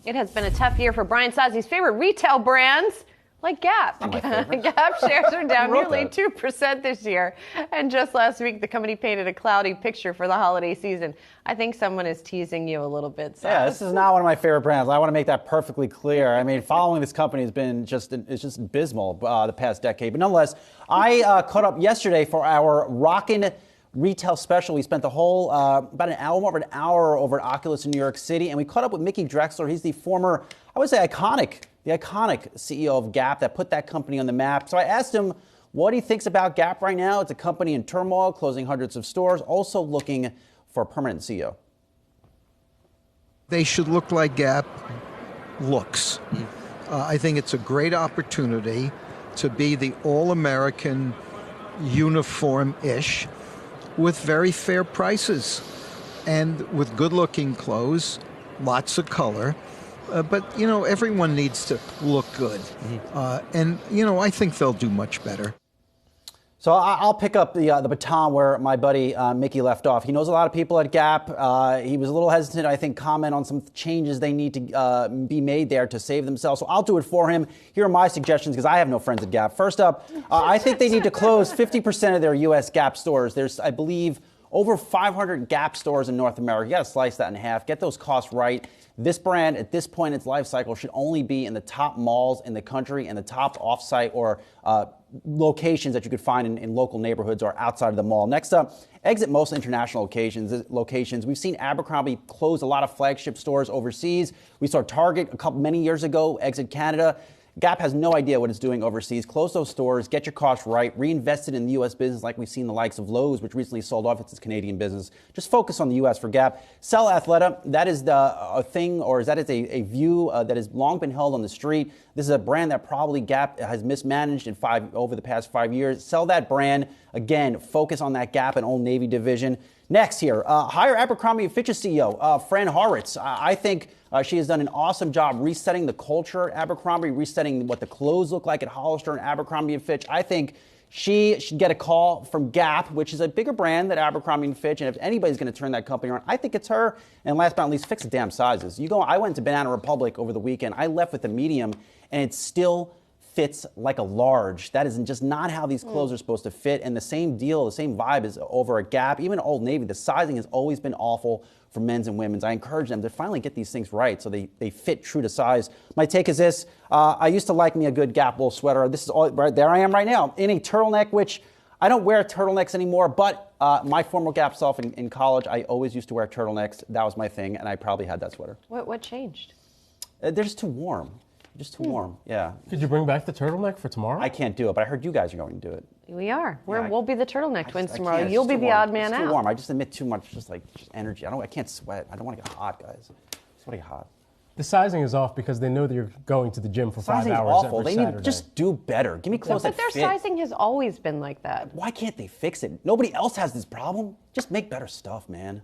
It has been a tough year for Brian Sozzi's favorite retail brands, like Gap. Gap shares are down nearly 2% this year. And just last week, the company painted a cloudy picture for the holiday season. I think someone is teasing you a little bit, Soz. Yeah, this is not one of my favorite brands. I want to make that perfectly clear. I mean, following this company has been just abysmal the past decade. But nonetheless, I caught up yesterday for our Rockin' Retail special. We spent the whole about an hour, more of an hour over at Oculus in New York City, and we caught up with Mickey Drexler. He's the former, I would say, iconic CEO of Gap that put that company on the map. So I asked him what he thinks about Gap right now. It's a company in turmoil, closing hundreds of stores, also looking for a permanent CEO. They should look like Gap looks. I think it's a great opportunity to be the all-American uniform-ish with very fair prices and with good-looking clothes, lots of color. But, you know, everyone needs to look good. And, you know, I think they'll do much better. So I'll pick up the baton where my buddy Mickey left off. He knows a lot of people at Gap. He was a little hesitant, I think, comment on some changes they need to be made there to save themselves. So I'll do it for him. Here are my suggestions because I have no friends at Gap. First up, I think they need to close 50% of their U.S. Gap stores. There's, I believe, over 500 Gap stores in North America. You got to slice that in half. Get those costs right. This brand, at this point in its life cycle, should only be in the top malls in the country and the top off-site or locations that you could find in local neighborhoods or outside of the mall. Next up, exit most international locations. We've seen Abercrombie close a lot of flagship stores overseas. We saw Target many years ago exit Canada. Gap has no idea what it's doing overseas. Close those stores, get your costs right, reinvest it in the U.S. business like we've seen the likes of Lowe's, which recently sold off its Canadian business. Just focus on the U.S. for Gap. Sell Athleta. That is a thing, or that is a view that has long been held on the street. This is a brand that probably Gap has mismanaged over the past 5 years. Sell that brand. Again, focus on that Gap and Old Navy division. Next here, hire Abercrombie & Fitch's CEO, Fran Horowitz. I think she has done an awesome job resetting the culture at Abercrombie, resetting what the clothes look like at Hollister and Abercrombie & Fitch. I think she should get a call from Gap, which is a bigger brand than Abercrombie & Fitch, and if anybody's going to turn that company around, I think it's her. And last but not least, fix the damn sizes. I went to Banana Republic over the weekend. I left with a medium, and it still fits like a large. That is just not how these clothes are supposed to fit. And the same deal, the same vibe is over at Gap. Even Old Navy, the sizing has always been awful for men's and women's. I encourage them to finally get these things right so they fit true to size. My take is this. I used to like me a good Gap wool sweater. This is all right there. I am right now in a turtleneck, which I don't wear turtlenecks anymore, but my former Gap self in college, I always used to wear turtlenecks. That was my thing, and I probably had that sweater. What changed? They're just too warm. Just too warm, yeah. Could you bring back the turtleneck for tomorrow? I can't do it, but I heard you guys are going to do it. We are. We'll be the turtleneck twins tomorrow. It's You'll be the odd man it's out. too warm. I just emit too much just energy. I can't sweat. I don't want to get hot, guys. Sweating hot. The sizing is off because they know that you're going to the gym for 5 Sizing is hours awful. every They Saturday. need just do better. Give me clothes that fit. But their sizing has always been like that. Why can't they fix it? Nobody else has this problem. Just make better stuff, man.